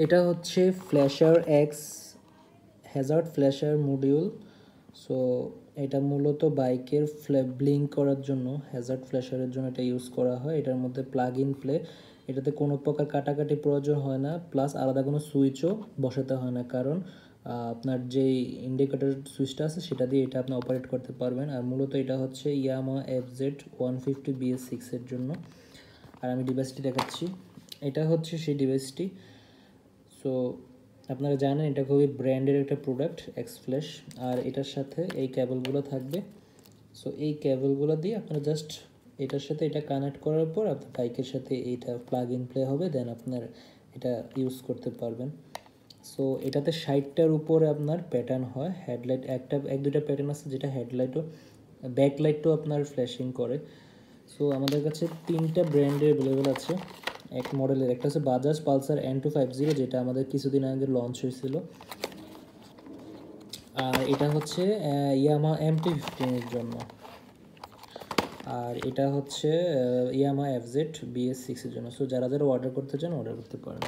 এটা হচ্ছে flasher x Hazard flasher module. So এটা মূলত বাইকের ব্লিঙ্ক করার জন্য, হ্যাজার্ড ফ্ল্যাশারের জন্য এটা ইউজ করা হয়। এটার মধ্যে প্লাগ ইন প্লে, এটাতে কোনো প্রকার কাটাকাটি প্রয়োজন হয় না, প্লাস আলাদা কোনো সুইচও বসাতে হয় না, কারণ আপনার যেই ইন্ডিকেটর সুইচটা আছে সেটা দিয়ে এটা আপনি অপারেট করতে পারবেন। আর মূলত এটা হচ্ছে ইয়ামাহা FZ150 BS6 এর জন্য। আর আমি ডিভাইসটি দেখাচ্ছি, এটা হচ্ছে সেই ডিভাইসটি। সো আপনারা জানেন এটা খুবই ব্র্যান্ডের একটা প্রোডাক্ট এক্স ফ্ল্যাশ। আর এটার সাথে এই কেবলগুলো থাকবে। সো এই কেবলগুলো দিয়ে আপনারা জাস্ট এটার সাথে এটা কানেক্ট করার পর আপনার বাইকের সাথে এইটা প্লাগ ইন প্লে হবে, দেন আপনার এটা ইউজ করতে পারবেন। সো এটাতে 60টার উপরে আপনার প্যাটার্ন হয়। হেডলাইট এক দুইটা প্যাটার্ন আছে যেটা হেডলাইটও ব্যাকলাইটও আপনার ফ্ল্যাশিং করে। সো আমাদের কাছে 3টা ব্র্যান্ডের অ্যাভেলেবেল আছে এক মডেলের। একটা হচ্ছে বাজাজ পালসার N250, যেটা আমাদের কিছুদিন আগে লঞ্চ হয়েছিল। আর এটা হচ্ছে ইয়ামাহা MT-15 এর জন্য। আর এটা হচ্ছে ইয়ামাহা FZ BS6 এর জন্য। সো যারা যারা অর্ডার করতে চান অর্ডার করতে পারেন।